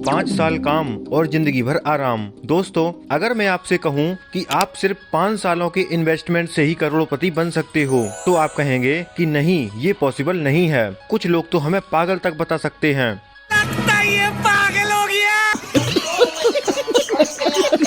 5 साल काम और जिंदगी भर आराम। दोस्तों, अगर मैं आपसे कहूं कि आप सिर्फ 5 सालों के इन्वेस्टमेंट से ही करोड़पति बन सकते हो, तो आप कहेंगे कि नहीं, ये पॉसिबल नहीं है। कुछ लोग तो हमें पागल तक बता सकते हैं। लगता है ये पागल हो गया।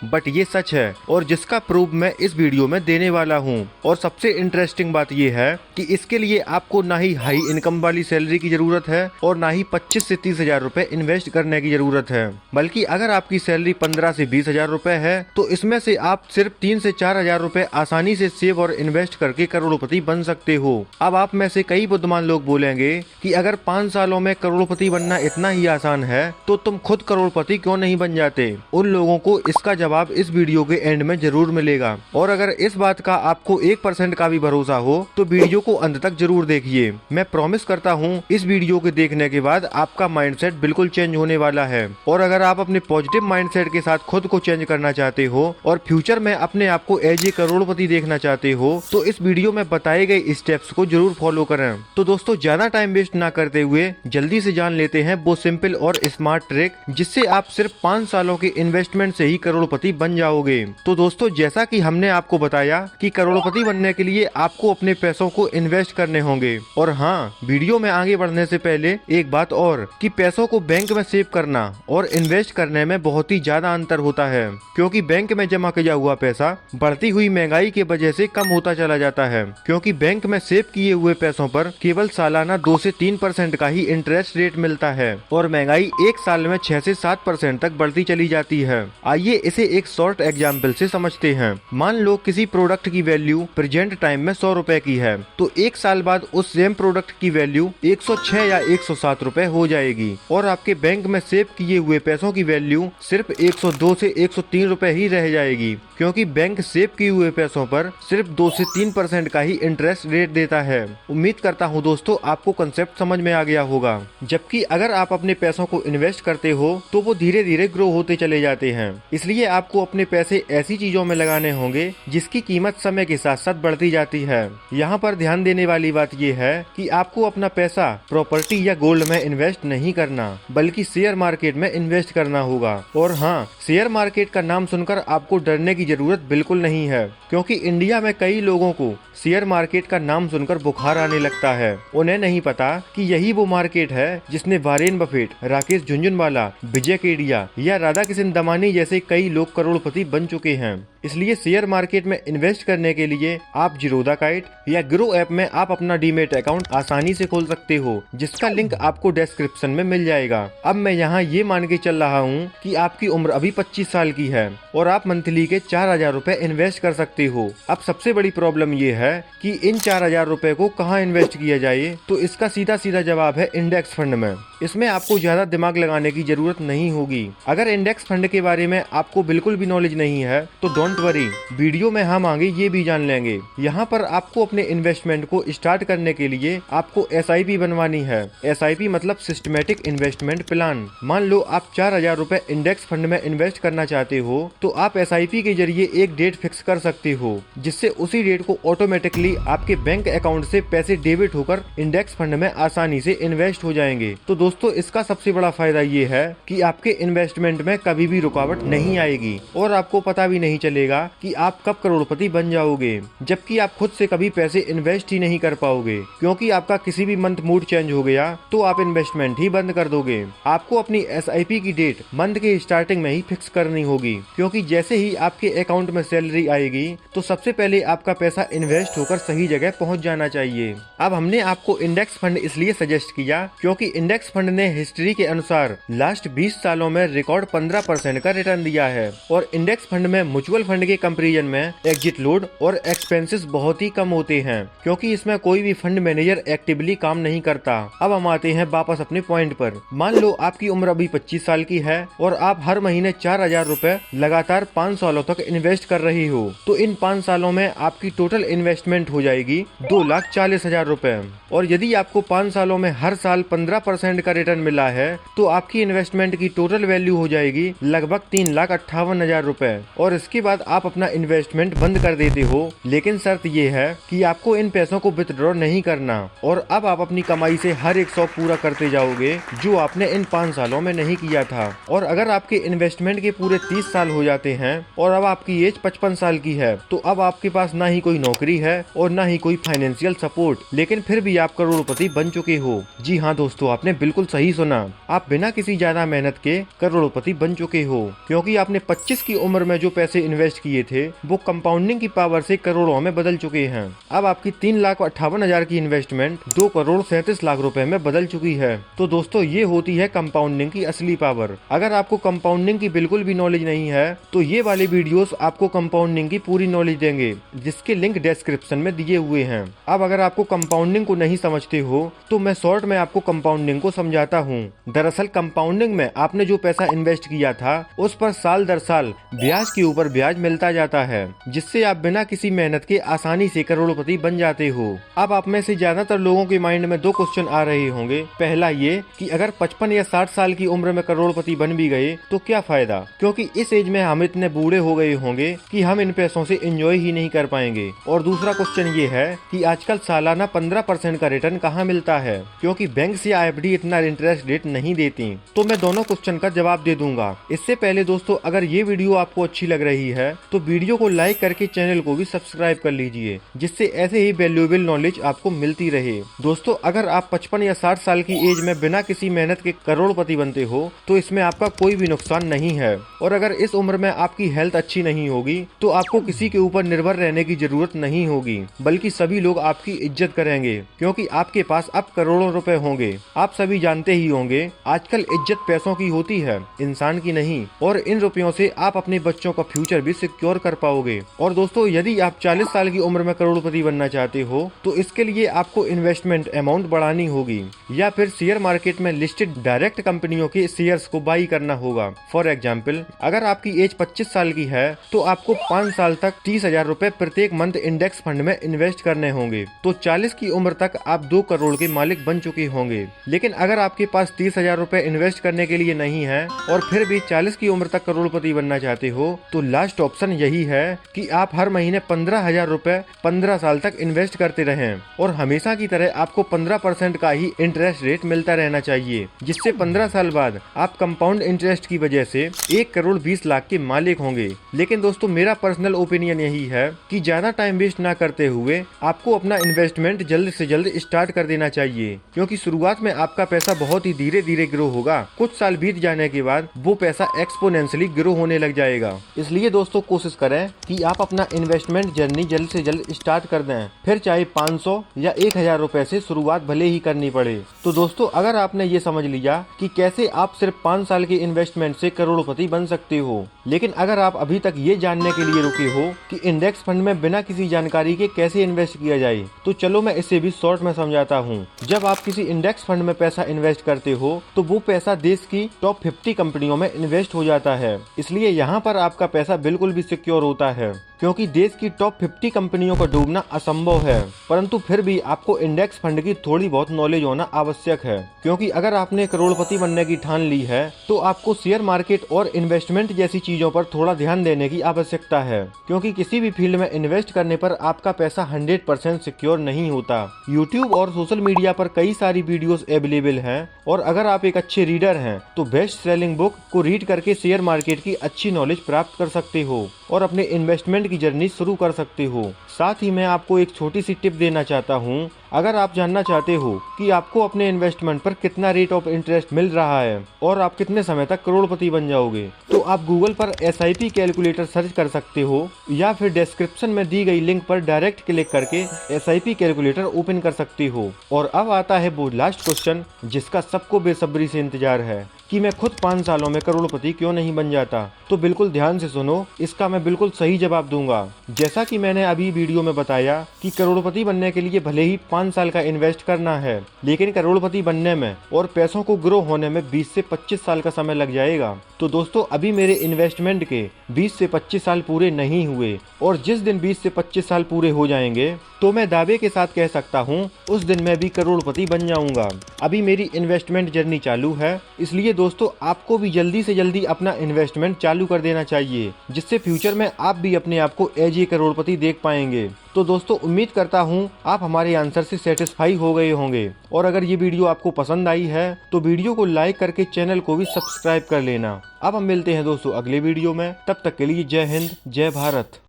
बट ये सच है और जिसका प्रूफ मैं इस वीडियो में देने वाला हूँ। और सबसे इंटरेस्टिंग बात ये है कि इसके लिए आपको ना ही हाई इनकम वाली सैलरी की जरूरत है और ना ही 25 से 30 हजार रुपए इन्वेस्ट करने की जरूरत है। बल्कि अगर आपकी सैलरी 15 से 20 हजार रुपए है तो इसमें से आप सिर्फ 3 से 4 हजार रुपए आसानी से सेव और इन्वेस्ट करके करोड़पति बन सकते हो। अब आप में से कई बुद्धिमान लोग बोलेंगे कि अगर 5 सालों में करोड़पति बनना इतना ही आसान है तो तुम खुद करोड़पति क्यों नहीं बन जाते। उन लोगों को इसका जवाब इस वीडियो के एंड में जरूर मिलेगा। और अगर इस बात का आपको 1% का भी भरोसा हो तो वीडियो को अंत तक जरूर देखिए। मैं प्रॉमिस करता हूँ इस वीडियो के देखने के बाद आपका माइंडसेट बिल्कुल चेंज होने वाला है। और अगर आप अपने पॉजिटिव माइंडसेट के साथ खुद को चेंज करना चाहते हो और फ्यूचर में अपने आप को एज ए करोड़पति देखना चाहते हो तो इस वीडियो में बताए गए स्टेप्स को जरूर फॉलो करें। तो दोस्तों, ज्यादा टाइम वेस्ट ना करते हुए जल्दी से जान लेते हैं वो सिंपल और स्मार्ट ट्रिक जिससे आप सिर्फ 5 सालों के इन्वेस्टमेंट से ही करोड़पति बन जाओगे। तो दोस्तों, जैसा कि हमने आपको बताया कि करोड़पति बनने के लिए आपको अपने पैसों को इन्वेस्ट करने होंगे। और हाँ, वीडियो में आगे बढ़ने से पहले एक बात और कि पैसों को बैंक में सेव करना और इन्वेस्ट करने में बहुत ही ज्यादा अंतर होता है, क्योंकि बैंक में जमा किया हुआ पैसा बढ़ती हुई महंगाई की वजह से कम होता चला जाता है। क्योंकि बैंक में सेव किए हुए पैसों पर केवल सालाना 2 से 3% का ही इंटरेस्ट रेट मिलता है और महंगाई एक साल में 6 से 7% तक बढ़ती चली जाती है। आइए इसे एक शॉर्ट एग्जाम्पल से समझते हैं। मान लो किसी प्रोडक्ट की वैल्यू प्रेजेंट टाइम में 100 रुपए की है तो एक साल बाद उस सेम प्रोडक्ट की वैल्यू 106 या 107 रुपए हो जाएगी और आपके बैंक में सेव किए हुए पैसों की वैल्यू सिर्फ 102 से 103 रुपए ही रह जाएगी, क्योंकि बैंक सेव किए हुए पैसों पर सिर्फ 2 से 3% का ही इंटरेस्ट रेट देता है। उम्मीद करता हूँ दोस्तों आपको कंसेप्ट समझ में आ गया होगा। जबकि अगर आप अपने पैसों को इन्वेस्ट करते हो तो वो धीरे धीरे ग्रो होते चले जाते हैं। इसलिए आपको अपने पैसे ऐसी चीजों में लगाने होंगे जिसकी कीमत समय के साथ साथ बढ़ती जाती है। यहाँ पर ध्यान देने वाली बात यह है कि आपको अपना पैसा प्रॉपर्टी या गोल्ड में इन्वेस्ट नहीं करना बल्कि शेयर मार्केट में इन्वेस्ट करना होगा। और हाँ, शेयर मार्केट का नाम सुनकर आपको डरने की जरूरत बिल्कुल नहीं है, क्योंकि इंडिया में कई लोगों को शेयर मार्केट का नाम सुनकर बुखार आने लगता है। उन्हें नहीं पता कि यही वो मार्केट है जिसने वारेन बफेट, राकेश झुनझुनवाला, विजय केडिया या राधा किशन दमानी जैसे कई लोग करोड़पति बन चुके हैं। इसलिए शेयर मार्केट में इन्वेस्ट करने के लिए आप जीरोधा काइट या ग्रो ऐप में आप अपना डीमेट अकाउंट आसानी से खोल सकते हो, जिसका लिंक आपको डिस्क्रिप्शन में मिल जाएगा। अब मैं यहाँ ये मान के चल रहा हूँ कि आपकी उम्र अभी 25 साल की है और आप मंथली के 4,000 रुपए इन्वेस्ट कर सकते हो। अब सबसे बड़ी प्रॉब्लम ये है कि इन 4,000 रुपए को कहाँ इन्वेस्ट किया जाए, तो इसका सीधा सीधा जवाब है इंडेक्स फंड में। इसमें आपको ज्यादा दिमाग लगाने की जरूरत नहीं होगी। अगर इंडेक्स फंड के बारे में आपको बिल्कुल भी नॉलेज नहीं है तो डोंट वरी, वीडियो में हम आगे ये भी जान लेंगे। यहाँ पर आपको अपने इन्वेस्टमेंट को स्टार्ट करने के लिए आपको SIP बनवानी है। SIP मतलब सिस्टमेटिक इन्वेस्टमेंट प्लान। मान लो आप 4,000 रुपए इंडेक्स फंड में इन्वेस्ट करना चाहते हो तो आप SIP के जरिए एक डेट फिक्स कर सकते हो, जिससे उसी डेट को ऑटोमेटिकली आपके बैंक अकाउंट से पैसे डेबिट होकर इंडेक्स फंड में आसानी से इन्वेस्ट हो जाएंगे। तो दोस्तों, इसका सबसे बड़ा फायदा ये है कि आपके इन्वेस्टमेंट में कभी भी रुकावट नहीं आएगी और आपको पता भी नहीं चलेगा कि आप कब करोड़पति बन जाओगे, जबकि आप खुद से कभी पैसे इन्वेस्ट ही नहीं कर पाओगे, क्योंकि आपका किसी भी मंथ मूड चेंज हो गया तो आप इन्वेस्टमेंट ही बंद कर दोगे। आपको अपनी SIP की डेट मंथ के स्टार्टिंग में ही फिक्स करनी होगी, क्योंकि जैसे ही आपके अकाउंट में सैलरी आएगी तो सबसे पहले आपका पैसा इन्वेस्ट होकर सही जगह पहुंच जाना चाहिए। अब हमने आपको इंडेक्स फंड इसलिए सजेस्ट किया क्योंकि इंडेक्स फंड ने हिस्ट्री के अनुसार लास्ट 20 सालों में रिकॉर्ड 15% का रिटर्न दिया है और इंडेक्स फंड में म्यूचुअल फंड के कंपैरिजन में एग्जिट लोड और एक्सपेंसेस बहुत ही कम होते हैं, क्योंकि इसमें कोई भी फंड मैनेजर एक्टिवली काम नहीं करता। अब हम आते हैं वापस अपने पॉइंट पर। मान लो आपकी उम्र अभी 25 साल की है और आप हर महीने 4,000 रुपए लगातार 5 सालों तक इन्वेस्ट कर रही हो, तो इन 5 सालों में आपकी टोटल इन्वेस्टमेंट हो जाएगी 2,40,000 रुपए। और यदि आपको 5 सालों में हर साल 15% का रिटर्न मिला है तो आपकी इन्वेस्टमेंट की टोटल वैल्यू हो जाएगी लगभग 3,58,000 रुपए। और इसके बाद बाद आप अपना इन्वेस्टमेंट बंद कर देते हो, लेकिन शर्त ये है कि आपको इन पैसों को विथड्रॉ नहीं करना और अब आप अपनी कमाई से हर एक शौक पूरा करते जाओगे जो आपने इन 5 सालों में नहीं किया था। और अगर आपके इन्वेस्टमेंट के पूरे 30 साल हो जाते हैं और अब आपकी एज 55 साल की है, तो अब आपके पास ना ही कोई नौकरी है और ना ही कोई फाइनेंशियल सपोर्ट, लेकिन फिर भी आप करोड़पति बन चुके हो। जी हाँ दोस्तों, आपने बिल्कुल सही सुना, आप बिना किसी ज्यादा मेहनत के करोड़पति बन चुके हो, क्योंकि आपने 25 की उम्र में जो पैसे इन्वेस्ट किए थे वो कंपाउंडिंग की पावर से करोड़ों में बदल चुके हैं। अब आपकी 3,58,000 की इन्वेस्टमेंट 2,37,00,000 रुपए में बदल चुकी है। तो दोस्तों, ये होती है कंपाउंडिंग की असली पावर। अगर आपको कंपाउंडिंग की बिल्कुल भी नॉलेज नहीं है तो ये वाले वीडियोस आपको कंपाउंडिंग की पूरी नॉलेज देंगे, जिसके लिंक डिस्क्रिप्शन में दिए हुए हैं। अब अगर आपको कंपाउंडिंग को नहीं समझते हो तो मैं शॉर्ट में आपको कंपाउंडिंग को समझाता हूँ। दरअसल कंपाउंडिंग में आपने जो पैसा इन्वेस्ट किया था उस पर साल दर साल ब्याज के ऊपर ब्याज मिलता जाता है, जिससे आप बिना किसी मेहनत के आसानी से करोड़पति बन जाते हो। अब आप में से ज्यादातर लोगों के माइंड में 2 क्वेश्चन आ रहे होंगे। पहला ये कि अगर 55 या 60 साल की उम्र में करोड़पति बन भी गए तो क्या फायदा, क्योंकि इस एज में हम इतने बूढ़े हो गए होंगे कि हम इन पैसों से एंजॉय ही नहीं कर पाएंगे। और दूसरा क्वेश्चन ये है कि आजकल सालाना 15% का रिटर्न कहाँ मिलता है, क्योंकि बैंक या एफडी इतना इंटरेस्ट रेट नहीं देती। तो मैं दोनों क्वेश्चन का जवाब दे दूंगा। इससे पहले दोस्तों, अगर ये वीडियो आपको अच्छी लग रही है तो वीडियो को लाइक करके चैनल को भी सब्सक्राइब कर लीजिए, जिससे ऐसे ही वैल्यूएबल नॉलेज आपको मिलती रहे। दोस्तों, अगर आप 55 या 60 साल की एज में बिना किसी मेहनत के करोड़पति बनते हो तो इसमें आपका कोई भी नुकसान नहीं है। और अगर इस उम्र में आपकी हेल्थ अच्छी नहीं होगी तो आपको किसी के ऊपर निर्भर रहने की जरूरत नहीं होगी, बल्कि सभी लोग आपकी इज्जत करेंगे, क्योंकि आपके पास अब करोड़ों रुपए होंगे। आप सभी जानते ही होंगे, आजकल इज्जत पैसों की होती है, इंसान की नहीं। और इन रुपयों से आप अपने बच्चों का फ्यूचर भी सिक्योर कर पाओगे। और दोस्तों, यदि आप 40 साल की उम्र में करोड़पति बनना चाहते हो तो इसके लिए आपको इन्वेस्टमेंट अमाउंट बढ़ानी होगी, या फिर शेयर मार्केट में लिस्टेड डायरेक्ट कंपनियों के शेयर्स को बाई करना होगा। फॉर एग्जाम्पल, अगर आपकी एज 25 साल की है तो आपको 5 साल तक 30,000 रुपए प्रत्येक मंथ इंडेक्स फंड में इन्वेस्ट करने होंगे। तो 40 की उम्र तक आप 2 करोड़ के मालिक बन चुके होंगे। लेकिन अगर आपके पास 30,000 रुपए इन्वेस्ट करने के लिए नहीं है और फिर भी 40 की उम्र तक करोड़पति बनना चाहते हो तो लास्ट ऑप्शन यही है कि आप हर महीने 15,000 रुपए 15 साल तक इन्वेस्ट करते रहें, और हमेशा की तरह आपको 15% का ही इंटरेस्ट रेट मिलता रहना चाहिए, जिससे 15 साल बाद आप कंपाउंड इंटरेस्ट की वजह से 1,20,00,000 के मालिक होंगे। लेकिन दोस्तों, मेरा पर्सनल ओपिनियन यही है कि ज्यादा टाइम वेस्ट ना करते हुए आपको अपना इन्वेस्टमेंट जल्द से जल्द स्टार्ट कर देना चाहिए, क्योंकि शुरुआत में आपका पैसा बहुत ही धीरे धीरे ग्रो होगा। कुछ साल बीत जाने के बाद वो पैसा एक्सपोनेंशियली ग्रो होने लग जाएगा। इसलिए दोस्तों, कोशिश करें कि आप अपना इन्वेस्टमेंट जर्नी जल्द से जल्द स्टार्ट कर दें, फिर चाहे 500 या 1,000 रुपए से शुरुआत भले ही करनी पड़े। तो दोस्तों, अगर आपने ये समझ लिया कि कैसे आप सिर्फ 5 साल के इन्वेस्टमेंट से करोड़पति बन सकते हो, लेकिन अगर आप अभी तक ये जानने के लिए रुके हो कि इंडेक्स फंड में बिना किसी जानकारी के कैसे इन्वेस्ट किया जाए, तो चलो मैं इसे भी शॉर्ट में समझाता हूँ। जब आप किसी इंडेक्स फंड में पैसा इन्वेस्ट करते हो तो वो पैसा देश की टॉप 50 कंपनियों में इन्वेस्ट हो जाता है। इसलिए यहाँ पर आपका पैसा बिल्कुल भी सिक्योर होता है, क्योंकि देश की टॉप 50 कंपनियों का डूबना असंभव है। परंतु फिर भी आपको इंडेक्स फंड की थोड़ी बहुत नॉलेज होना आवश्यक है, क्योंकि अगर आपने करोड़पति बनने की ठान ली है तो आपको शेयर मार्केट और इन्वेस्टमेंट जैसी चीजों पर थोड़ा ध्यान देने की आवश्यकता है, क्योंकि किसी भी फील्ड में इन्वेस्ट करने पर आपका पैसा 100% सिक्योर नहीं होता। यूट्यूब और सोशल मीडिया पर कई सारी वीडियोस अवेलेबल हैं, और अगर आप एक अच्छे रीडर हैं तो बेस्ट सेलिंग बुक को रीड करके शेयर मार्केट की अच्छी नॉलेज प्राप्त कर सकते हो और अपने इन्वेस्टमेंट की जर्नी शुरू कर सकते हो। साथ ही मैं आपको एक छोटी सी टिप देना चाहता हूँ। अगर आप जानना चाहते हो कि आपको अपने इन्वेस्टमेंट पर कितना रेट ऑफ इंटरेस्ट मिल रहा है और आप कितने समय तक करोड़पति बन जाओगे, तो आप गूगल पर SIP कैलकुलेटर सर्च कर सकते हो, या फिर डिस्क्रिप्शन में दी गई लिंक पर डायरेक्ट क्लिक करके SIP कैलकुलेटर ओपन कर सकते हो। और अब आता है वो लास्ट क्वेश्चन जिसका सबको बेसब्री से इंतजार है कि मैं खुद 5 सालों में करोड़पति क्यों नहीं बन जाता। तो बिल्कुल ध्यान से सुनो, इसका मैं बिल्कुल सही जवाब दूंगा। जैसा कि मैंने अभी वीडियो में बताया कि करोड़पति बनने के लिए भले ही 5 5 साल का इन्वेस्ट करना है, लेकिन करोड़पति बनने में और पैसों को ग्रो होने में 20 से 25 साल का समय लग जाएगा। तो दोस्तों अभी मेरे इन्वेस्टमेंट के 20 से 25 साल पूरे नहीं हुए और जिस दिन 20 से 25 साल पूरे हो जाएंगे तो मैं दावे के साथ कह सकता हूँ उस दिन मैं भी करोड़पति बन जाऊंगा। अभी मेरी इन्वेस्टमेंट जर्नी चालू है, इसलिए दोस्तों आपको भी जल्दी से जल्दी अपना इन्वेस्टमेंट चालू कर देना चाहिए, जिससे फ्यूचर में आप भी अपने आप को एज ए करोड़पति देख पाएंगे। तो दोस्तों उम्मीद करता हूँ आप हमारे आंसर से सेटिस्फाई हो गए होंगे और अगर ये वीडियो आपको पसंद आई है तो वीडियो को लाइक करके चैनल को भी सब्सक्राइब कर लेना। अब हम मिलते हैं दोस्तों अगले वीडियो में, तब तक के लिए जय हिंद जय भारत।